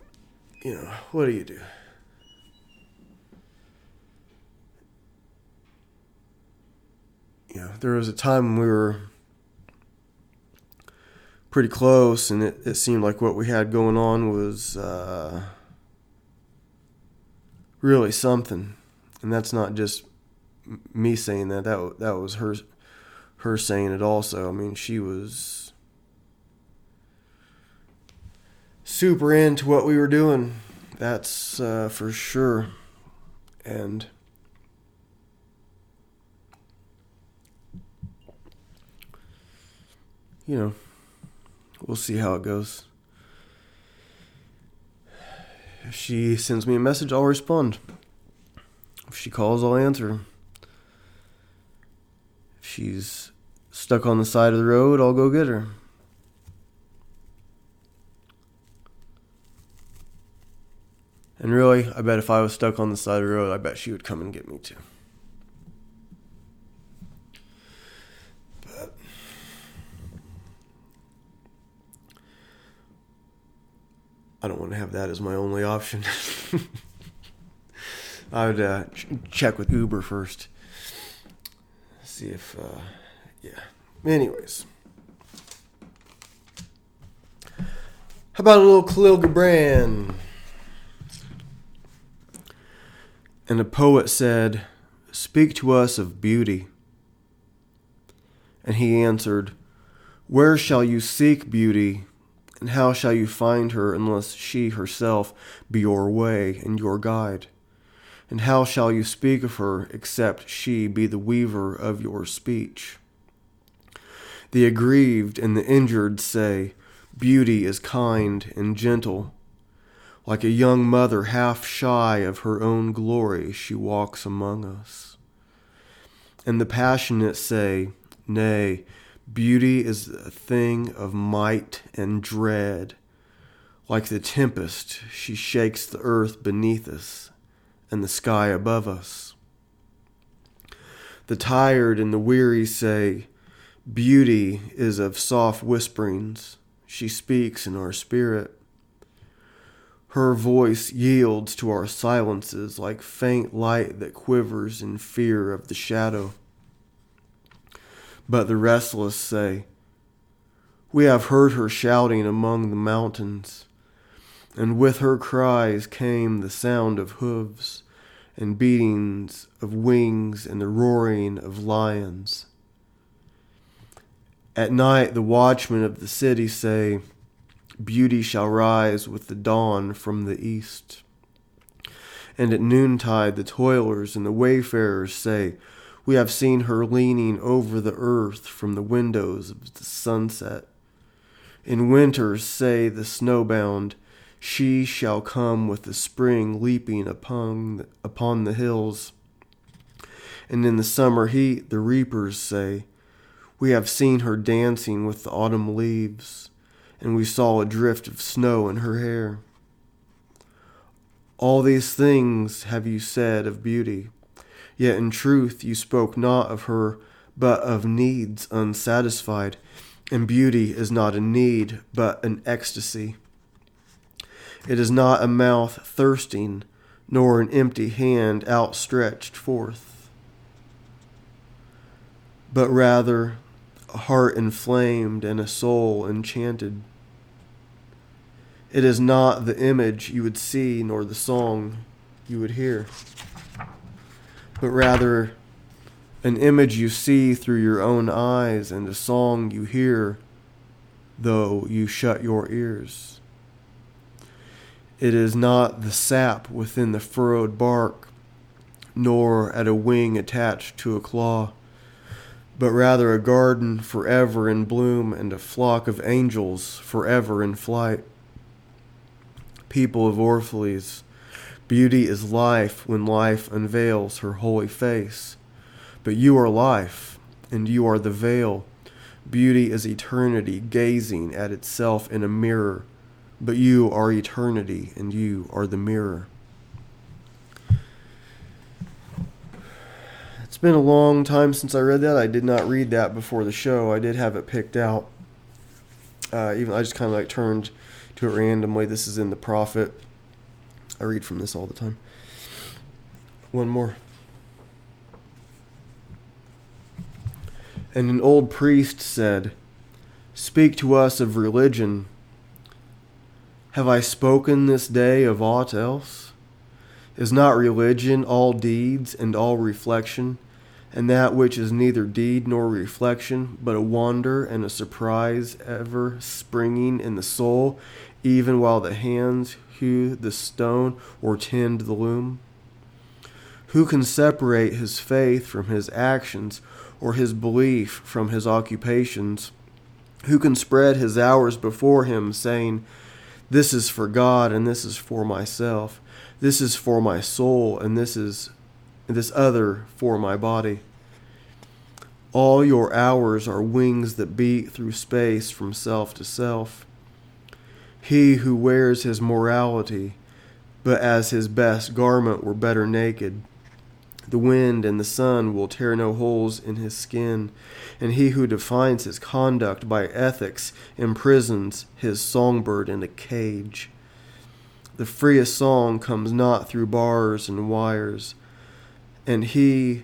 what do you do? There was a time when we were pretty close, and it seemed like what we had going on was really something. And that's not just me saying that. That was her saying it also. I mean, she was super into what we were doing. That's for sure. And we'll see how it goes. If she sends me a message, I'll respond. If she calls, I'll answer. If she's stuck on the side of the road, I'll go get her. And really, I bet if I was stuck on the side of the road, I bet she would come and get me too. But I don't want to have that as my only option. I would check with Uber first. See if, Anyways. How about a little Khalil Gibran? And a poet said, "Speak to us of beauty." And he answered, "Where shall you seek beauty? And how shall you find her unless she herself be your way and your guide? And how shall you speak of her except she be the weaver of your speech? The aggrieved and the injured say, beauty is kind and gentle. Like a young mother half shy of her own glory, she walks among us. And the passionate say, nay, beauty is a thing of might and dread. Like the tempest, she shakes the earth beneath us and the sky above us. The tired and the weary say, beauty is of soft whisperings. She speaks in our spirit. Her voice yields to our silences like faint light that quivers in fear of the shadow. But the restless say, we have heard her shouting among the mountains, and with her cries came the sound of hooves and beatings of wings and the roaring of lions. At night the watchmen of the city say, beauty shall rise with the dawn from the east. And at noontide the toilers and the wayfarers say, we have seen her leaning over the earth from the windows of the sunset. In winter say the snowbound, she shall come with the spring leaping upon the hills. And in the summer heat the reapers say, we have seen her dancing with the autumn leaves, and we saw a drift of snow in her hair. All these things have you said of beauty, yet in truth you spoke not of her, but of needs unsatisfied, and beauty is not a need, but an ecstasy. It is not a mouth thirsting, nor an empty hand outstretched forth, but rather a heart inflamed and a soul enchanted. It is not the image you would see, nor the song you would hear, but rather an image you see through your own eyes and a song you hear, though you shut your ears. It is not the sap within the furrowed bark, nor at a wing attached to a claw, but rather a garden forever in bloom and a flock of angels forever in flight. People of Orphalese, beauty is life when life unveils her holy face. But you are life, and you are the veil, Beauty is eternity gazing at itself in a mirror, but you are eternity and you are the mirror. It's been a long time since I read that. I did not read that before the show. I did have it picked out. I just kind of turned to it randomly. This is in The Prophet. I read from this all the time. One more. And an old priest said, "Speak to us of religion. Have I spoken this day of aught else? Is not religion all deeds and all reflection, and that which is neither deed nor reflection, but a wonder and a surprise ever springing in the soul, even while the hands hew the stone or tend the loom? Who can separate his faith from his actions, or his belief from his occupations? Who can spread his hours before him, saying, 'This is for God, and this is for myself. This is for my soul, and this other for my body'? All your hours are wings that beat through space from self to self. He who wears his morality, but as his best garment were better naked, the wind and the sun will tear no holes in his skin, and he who defines his conduct by ethics imprisons his songbird in a cage. The freest song comes not through bars and wires, and he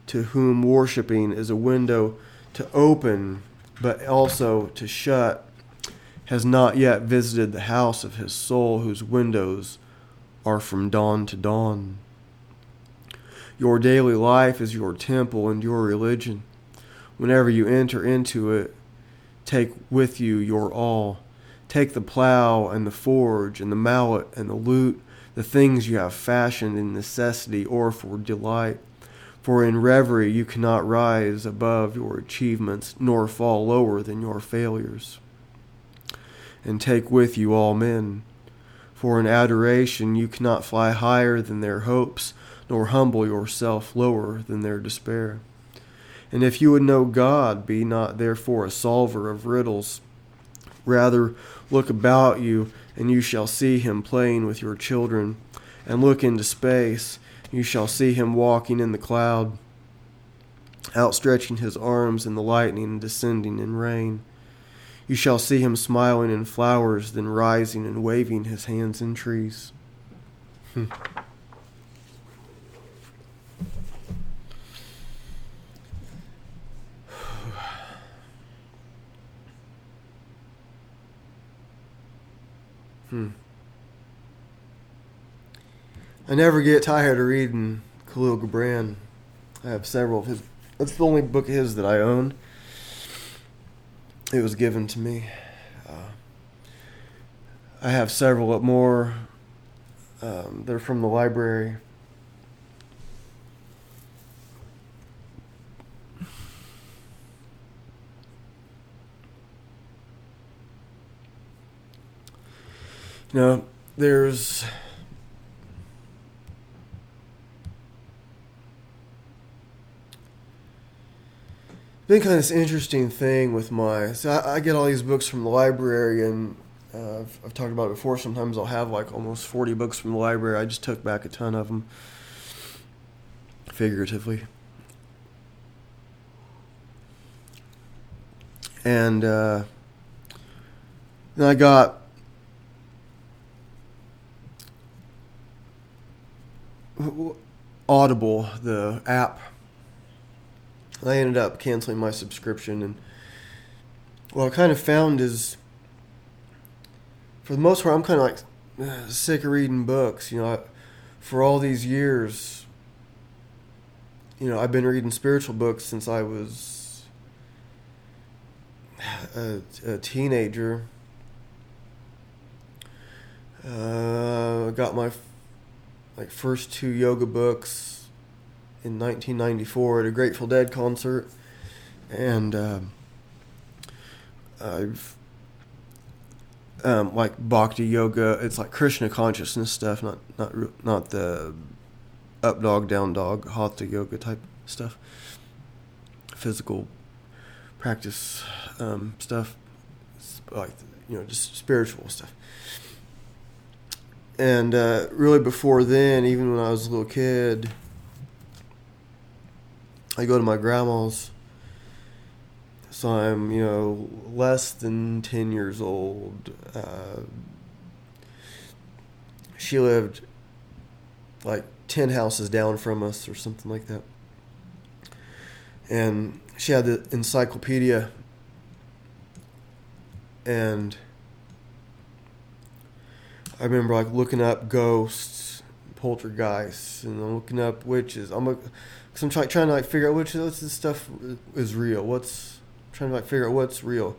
to whom worshiping is a window to open but also to shut has not yet visited the house of his soul, whose windows are from dawn to dawn. Your daily life is your temple and your religion. Whenever you enter into it, take with you your all. Take the plow and the forge and the mallet and the lute, the things you have fashioned in necessity or for delight. For in reverie you cannot rise above your achievements, nor fall lower than your failures. And take with you all men. For in adoration you cannot fly higher than their hopes, nor humble yourself lower than their despair. And if you would know God, be not therefore a solver of riddles. Rather, look about you, and you shall see him playing with your children. And look into space, you shall see him walking in the cloud, outstretching his arms in the lightning and descending in rain. You shall see him smiling in flowers, then rising and waving his hands in trees." I never get tired of reading Khalil Gibran. I have several of his. That's the only book of his that I own. It was given to me. I have several more. They're from the library. You know, there's been kind of this interesting thing with I get all these books from the library, and I've talked about it before. Sometimes I'll have like almost 40 books from the library. I just took back a ton of them, figuratively. And then I got Audible, the app. I ended up canceling my subscription, and what I kind of found is, for the most part, I'm kind of like sick of reading books. You know, for all these years, you know, I've been reading spiritual books since I was a teenager. Got my first two yoga books in 1994 at a Grateful Dead concert, and I've like Bhakti yoga. It's like Krishna consciousness stuff, not the up dog down dog hatha yoga type stuff. Physical practice. stuff, like, just spiritual stuff. And really before then, even when I was a little kid, I go to my grandma's. So I'm, less than 10 years old. She lived like 10 houses down from us or something like that. And she had the encyclopedia. And I remember like looking up ghosts, poltergeists, and I'm looking up witches. Cause I'm trying to like figure out what's this stuff is real. Trying to like figure out what's real.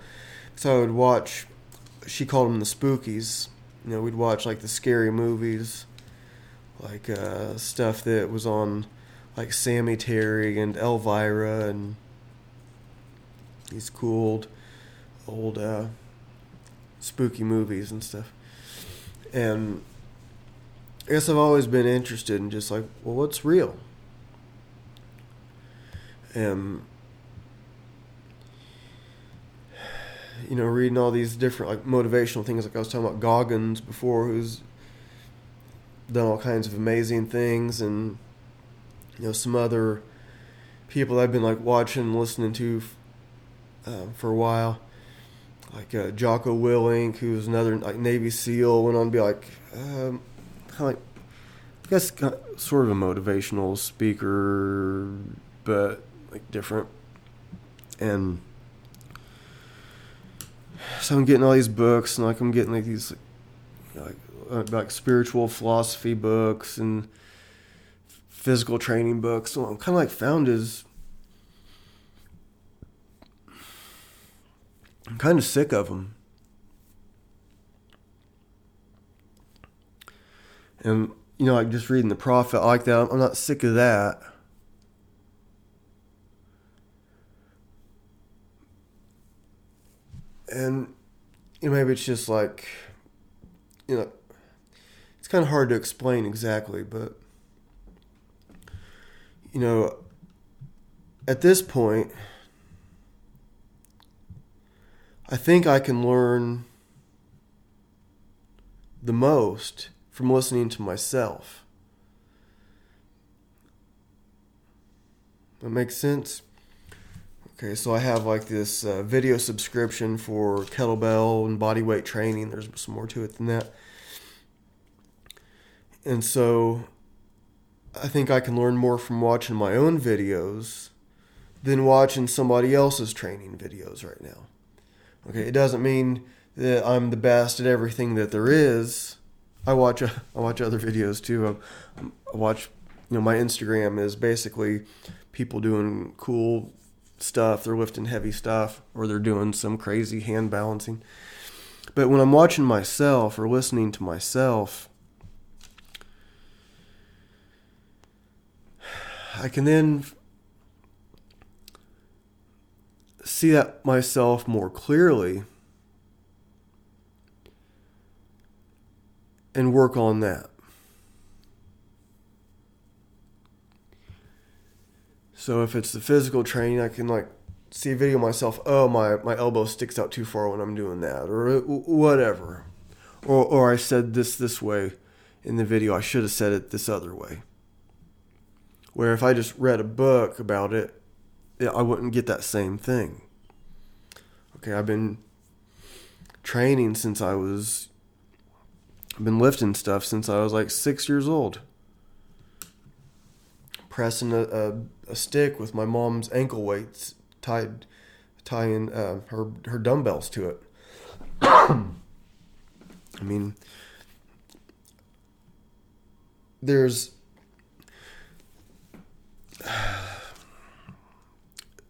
So I would watch. She called them the spookies. We'd watch like the scary movies, like stuff that was on, like Sammy Terry and Elvira and these cool old spooky movies and stuff. And I guess I've always been interested in just like, well, what's real? And reading all these different like motivational things, like I was talking about Goggins before, who's done all kinds of amazing things, and some other people I've been like watching and listening to for a while, like Jocko Willink, who's another like Navy SEAL, went on to be like kind of like, I guess, sort of a motivational speaker, but like different. And so I'm getting all these books, and like I'm getting like these like spiritual philosophy books and physical training books. So I'm kind of like I'm kind of sick of them. And like just reading the Prophet, I like that. I'm not sick of that. And maybe it's just like, it's kind of hard to explain exactly, but at this point, I think I can learn the most from listening to myself. That makes sense? Okay, so I have like this video subscription for kettlebell and body weight training. There's some more to it than that. And so I think I can learn more from watching my own videos than watching somebody else's training videos right now. Okay, it doesn't mean that I'm the best at everything that there is. I watch other videos too. I watch, my Instagram is basically people doing cool stuff. They're lifting heavy stuff, or they're doing some crazy hand balancing. But when I'm watching myself or listening to myself, I can then see that myself more clearly and work on that. So if it's the physical training, I can like see a video of myself, my elbow sticks out too far when I'm doing that, or whatever. Or I said this way in the video, I should have said it this other way. Where if I just read a book about it, I wouldn't get that same thing. Okay, I've been training I've been lifting stuff since I was like 6 years old. Pressing a stick with my mom's ankle weights, tying her dumbbells to it. I mean,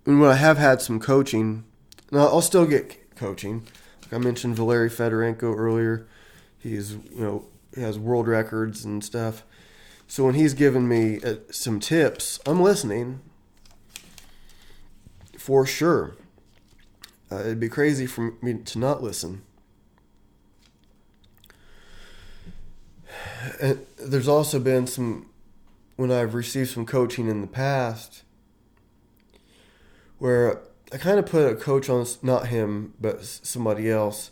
when I have had some coaching, and I'll still get coaching. Like I mentioned Valery Fedorenko earlier. He's, he has world records and stuff. So when he's giving me some tips, I'm listening for sure. It'd be crazy for me to not listen. And there's also been when I've received some coaching in the past, where I kind of put a coach on, not him, but somebody else.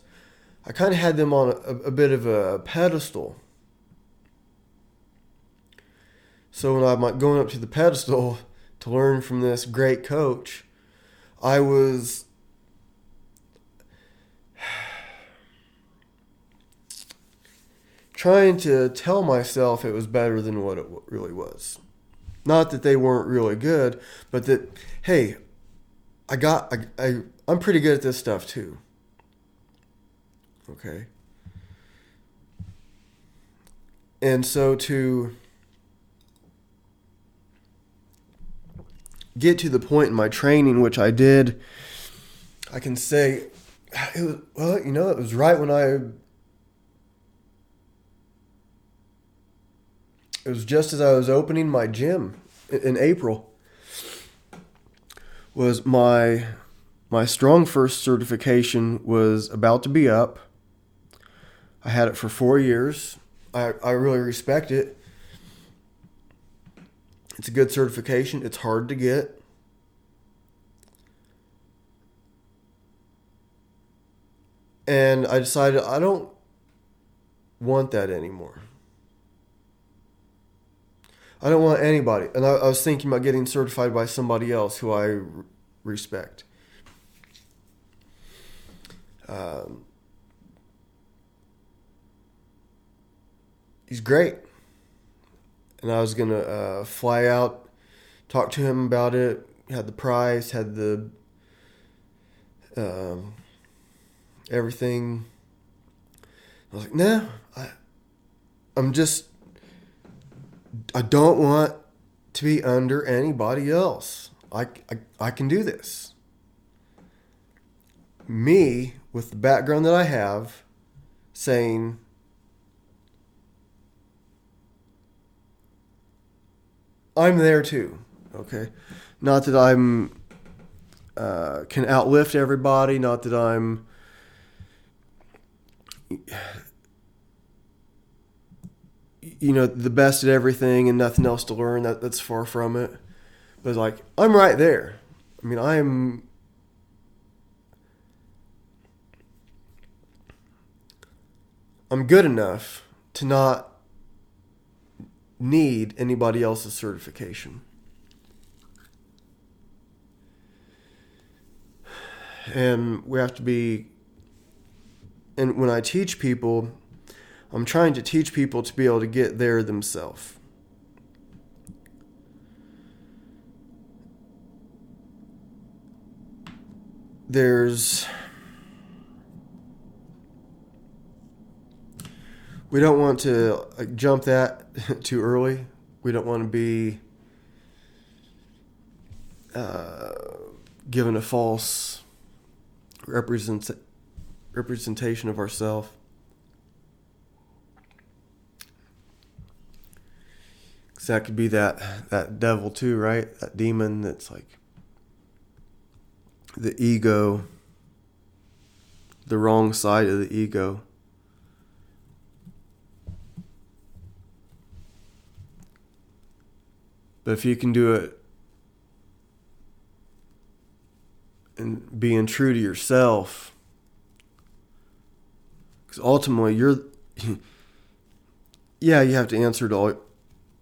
I kind of had them on a bit of a pedestal. So when I'm going up to the pedestal to learn from this great coach, I was trying to tell myself it was better than what it really was. Not that they weren't really good, but that, hey, I'm pretty good at this stuff too. Okay. And so to get to the point in my training, which I did, I can say, it was right when it was just as I was opening my gym in April. Was my Strong First certification was about to be up. I had it for 4 years. I really respect it. It's a good certification. It's hard to get. And I decided I don't want that anymore. I don't want anybody. And I was thinking about getting certified by somebody else who I respect. He's great. And I was going to fly out, talk to him about it, had the price, had the everything. I was like, no, I don't want to be under anybody else. I can do this. Me, with the background that I have, saying, I'm there too. Okay, not that I'm can outlift everybody. Not that I'm the best at everything and nothing else to learn. That's far from it. But like, I'm right there. I mean, I'm good enough to not need anybody else's certification. And we have to be, and when I teach people, I'm trying to teach people to be able to get there themselves. We don't want to jump that too early. We don't want to be given a false representation of ourselves. Because that could be that devil too, right? That demon that's like the ego, the wrong side of the ego. But if you can do it and being true to yourself, because ultimately you have to answer to all.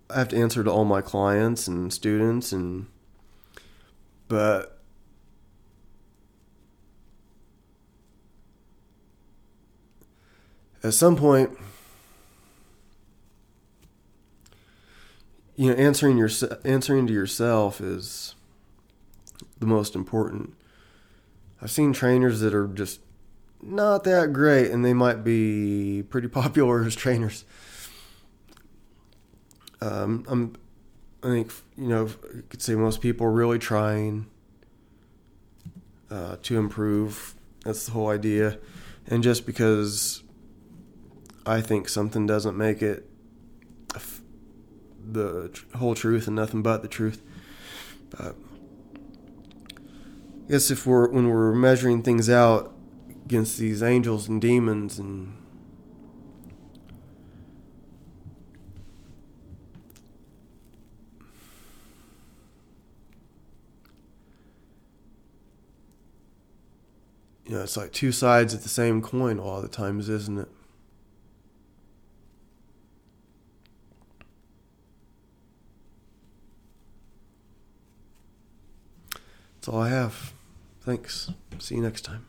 I have to answer to all my clients and students, but at some point, answering to yourself is the most important. I've seen trainers that are just not that great, and they might be pretty popular as trainers. I think you could say most people are really trying to improve. That's the whole idea. And just because I think something doesn't make it the whole truth and nothing but the truth. But I guess when we're measuring things out against these angels and demons and it's like two sides of the same coin a lot of the times, isn't it? That's all I have. Thanks. See you next time.